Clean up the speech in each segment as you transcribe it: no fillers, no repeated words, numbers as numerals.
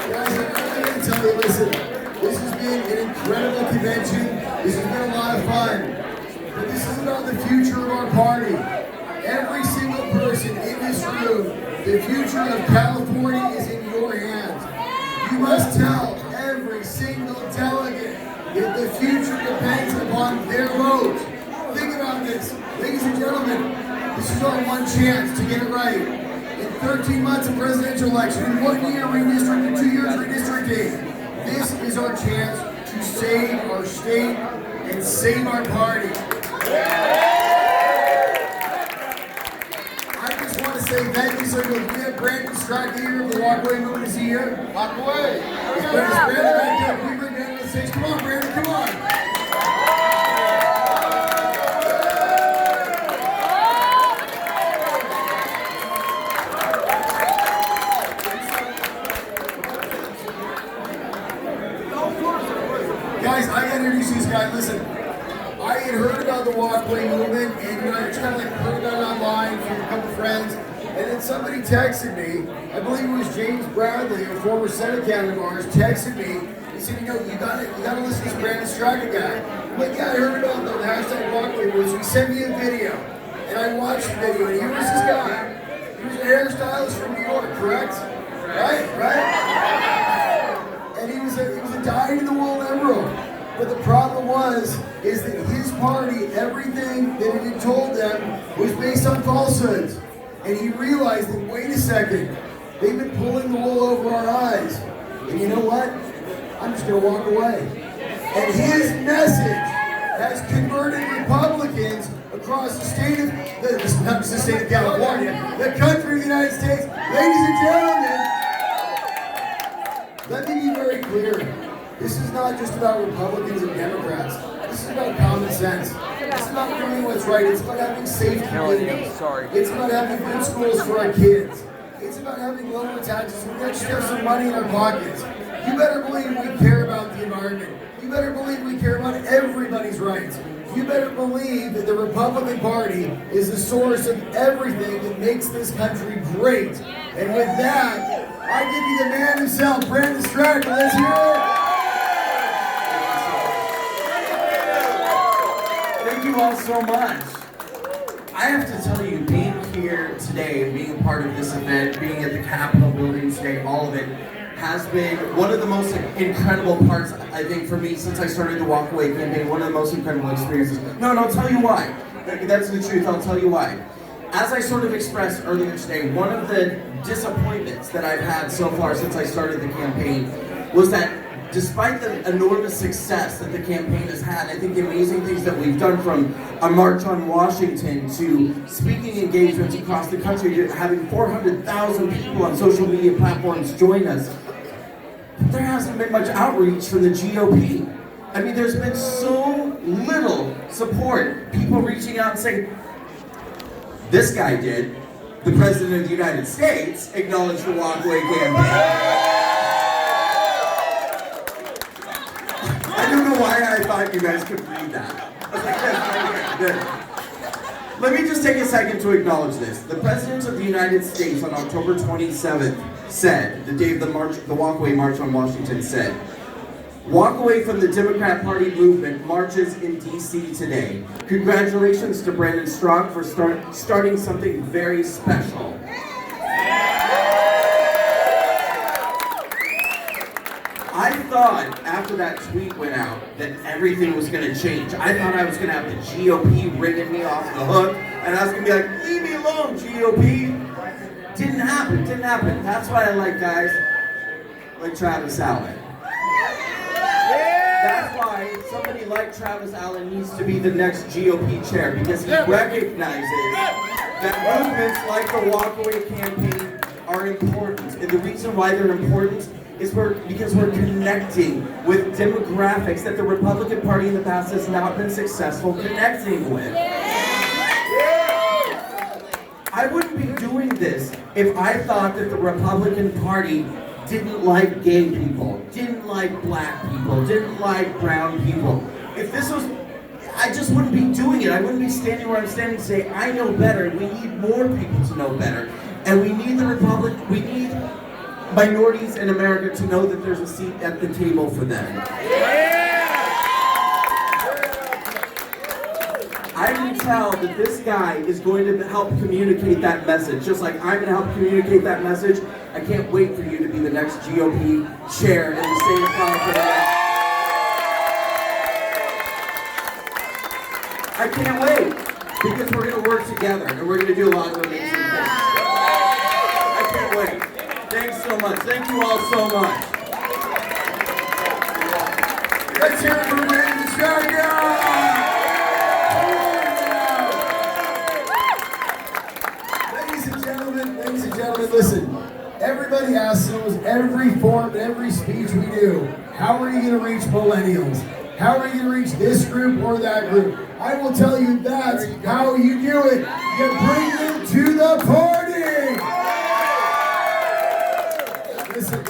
Guys, I'm going to tell you, listen, this has been an incredible convention. This has been a lot of fun. But this is about the future of our party. Every single person in this room, the future of California is in your hands. You must tell every single delegate that the future depends upon their vote. Think about this. Ladies and gentlemen, this is our one chance to get it right. In 13 months of presidential election, in 1 year redistricting, 2 years redistricting, this is our chance to save our state and save our party. I just want to say thank you, sir. We have Brandon Strike, leader of the Walkway Movement. Is he here? Walk away. Brandon back there. Can we bring Brandon to the stage? Come on, Brandon, come on. Guys, I gotta introduce these guys. Listen, I had heard about the Walkway Movement, and I just kind of like heard about it online from a couple friends, and then somebody texted me. I believe it was James Bradley, a former Senate candidate of ours, texted me. He said, you gotta listen to this Brandon Straka guy. I'm like, yeah, I heard about the hashtag Walkway Movement. So he sent me a video, and I watched the video, and here was this guy. He was an hairstylist from New York, correct? Right? And he was a dyed-in-the-wool liberal. But the problem is that his party, everything that it had told them was based on falsehoods. And he realized that, wait a second, they've been pulling the wool over our eyes. And you know what? I'm just gonna walk away. And his message has converted Republicans across the state of, not just the state of California, the country of the United States. Ladies and gentlemen, let me be very clear. This is not just about Republicans and Democrats. This is about common sense. It's about doing what's right. It's about having safe communities. It's about having good schools for our kids. It's about having lower taxes. We just have some money in our pockets. You better believe we care about the environment. You better believe we care about everybody's rights. You better believe that the Republican Party is the source of everything that makes this country great. And with that, I give you the man himself, Brandon Straka. Let's hear it. Thank you all so much. I have to tell you, being here today, being a part of this event, being at the Capitol building today, all of it, has been one of the most incredible parts, I think, for me since I started the Walk Away campaign, one of the most incredible experiences. No, and I'll tell you why. That's the truth, I'll tell you why. As I sort of expressed earlier today, one of the disappointments that I've had so far since I started the campaign was that despite the enormous success that the campaign has had, I think the amazing things that we've done, from a march on Washington to speaking engagements across the country to having 400,000 people on social media platforms join us, there hasn't been much outreach from the GOP. I mean, there's been so little support. People reaching out and saying, this guy did. The President of the United States acknowledged the Walkway campaign. I don't know why I thought you guys could read that. I was like, that's good. Let me just take a second to acknowledge this. The President of the United States on October 27th said, the day of the Walkway March on Washington, said, "Walk away from the Democrat Party movement marches in D.C. today. Congratulations to Brandon Straka for starting something very special." I thought after that tweet went out that everything was going to change. I thought I was going to have the GOP ringing me off the hook, and I was going to be like, leave me alone, GOP. Didn't happen. That's why I like guys like Travis Allen. That's why somebody like Travis Allen needs to be the next GOP chair, because he recognizes that movements like the Walkaway campaign are important. And the reason why they're important is because we're connecting with demographics that the Republican Party in the past has not been successful connecting with. I wouldn't be doing this if I thought that the Republican Party didn't like gay people, didn't like black people, didn't like brown people. If this was, I just wouldn't be doing it. I wouldn't be standing where I'm standing saying, I know better. We need more people to know better. And we need the Republic, we need minorities in America to know that there's a seat at the table for them. I can tell that this guy is going to help communicate that message, just like I'm going to help communicate that message. I can't wait for you to be the next GOP chair in the state of California. I can't wait, because we're going to work together, and we're going to do a lot of amazing things. I can't wait. Thanks so much. Thank you all so much. Let's hear it for Randy Scott. Ladies and gentlemen, listen. Everybody asks us every form, every speech we do, how are you going to reach millennials? How are you going to reach this group or that group? I will tell you that's how you do it. You bring them to the party. Listen.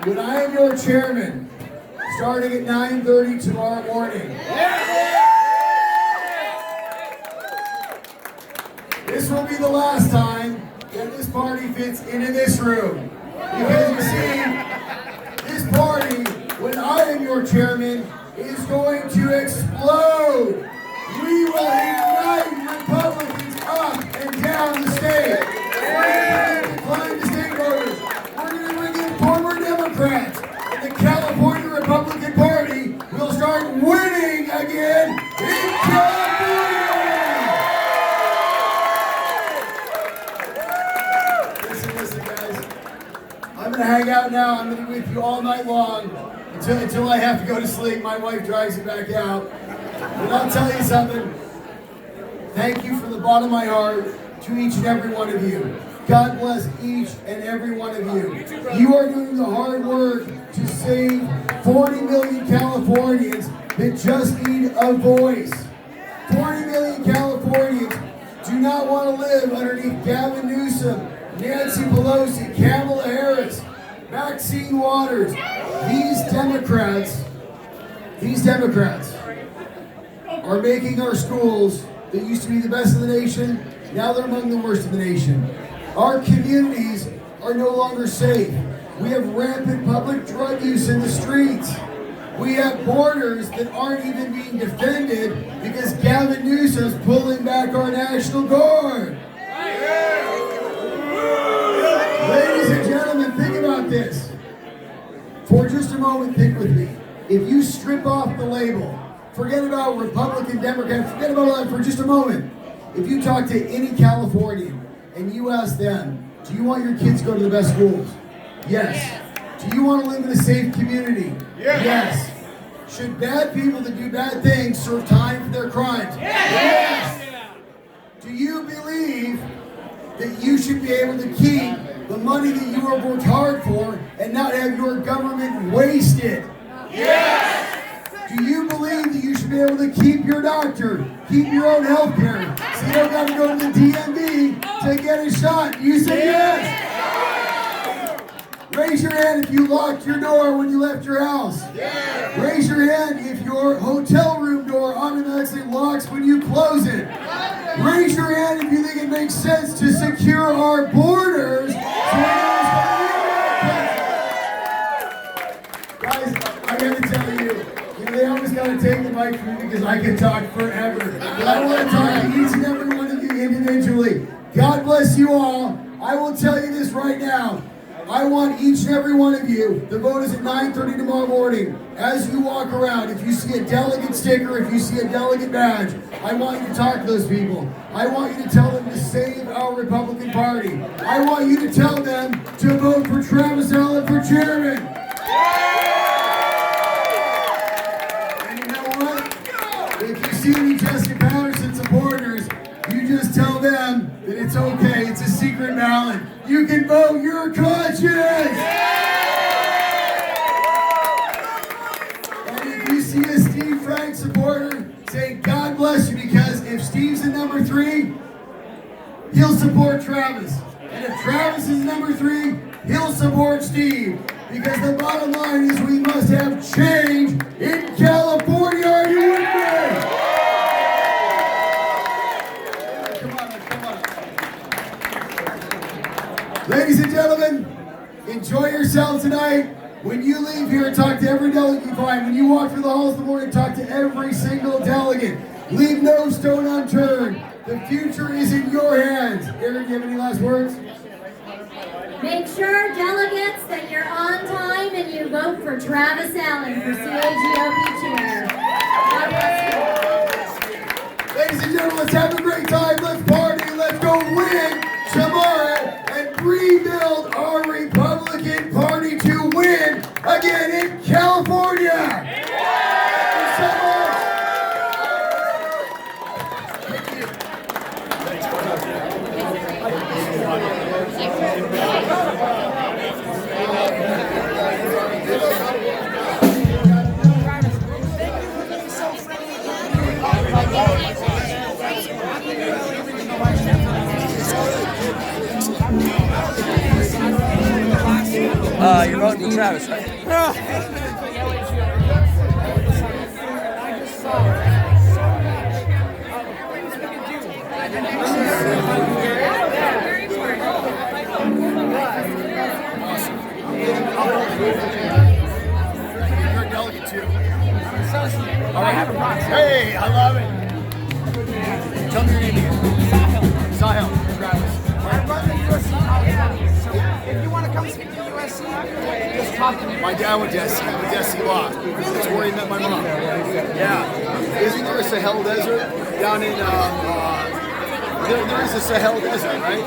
When I am your chairman, starting at 9:30 tomorrow morning, this will be the last time that this party fits into this room. Because you see, this party, when I am your chairman, is going to explode. We will ignite Republicans up and down the state. We're going to decline the state voters. We're going to bring in former Democrats. And the California Republican Party will start winning again in California. Listen, guys. I'm going to hang out now. I'm going to be with you all night long until I have to go to sleep. My wife drives me back out. But I'll tell you something. Thank you from the bottom of my heart to each and every one of you. God bless each and every one of you. You are doing the hard work to save 40 million Californians that just need a voice. 40 million Californians do not want to live underneath Gavin Newsom, Nancy Pelosi, Kamala Harris, Maxine Waters. These Democrats are making our schools that used to be the best in the nation, now they're among the worst in the nation. Our communities are no longer safe. We have rampant public drug use in the streets. We have borders that aren't even being defended because Gavin Newsom's pulling back our National Guard. Ladies and gentlemen, think about this. For just a moment, think with me. If you strip off the label, forget about Republican, Democrat, forget about all that for just a moment. If you talk to any Californian and you ask them, do you want your kids to go to the best schools? Yes. Do you want to live in a safe community? Yes. Should bad people that do bad things serve time for their crimes? Yes. Do you believe that you should be able to keep the money that you have worked hard for and not have your government wasted? Yes. Do you believe that you should be able to keep your doctor, keep your own health care, so you don't got to go to the DMV to get a shot? You say yes. Raise your hand if you locked your door when you left your house. Yeah. Raise your hand if your hotel room door automatically locks when you close it. Raise your hand if you think it makes sense to secure our borders. Guys, I gotta tell you, they always gotta take the mic from me because I can talk forever. But I want to talk to each and every one of you individually. God bless you all. I will tell you this right now. I want each and every one of you, the vote is at 9:30 tomorrow morning. As you walk around, if you see a delegate sticker, if you see a delegate badge, I want you to talk to those people. I want you to tell them to save our Republican Party. I want you to tell them to vote for Travis Allen for chairman. And you know what? If you see any Jessica Patterson supporters, you just tell them that it's okay, it's a secret ballot. You can vote your conscience! And if you see a Steve Frank supporter, say God bless you, because if Steve's at number 3, he'll support Travis. And if Travis is number 3, he'll support Steve. Because the bottom line is we must have change in California. Are you with me? Ladies and gentlemen, enjoy yourselves tonight. When you leave here, talk to every delegate you find. When you walk through the halls in the morning, talk to every single delegate. Leave no stone unturned. The future is in your hands. Aaron, do you have any last words? Make sure, delegates, that you're on time and you vote for Travis Allen for CAGOP chair. God bless you. Ladies and gentlemen, let's have a great time. Let's party. Let's go win tomorrow and rebuild our Republican Party to win again in California. Thank you so much. You're voting for Travis, right? You're a delegate too. All right. Hey, I love it. Tell me your name again. Sahil. Travis. I run the USC. So if you want to come speak to USC, just talk to me. My dad went to SC, Law. That's where he met my mom. Yeah. Isn't there a Sahel Desert down in, there is a Sahel Desert, right?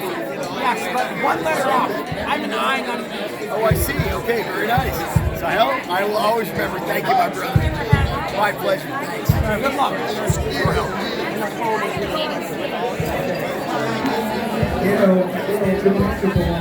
Yes, but one letter off. I'm an I, not an E. Oh, I see. Okay, very nice. Sahel, I will always remember. Thank you, my brother. My pleasure. Thanks. Good luck. Your help. You know, it's remarkable.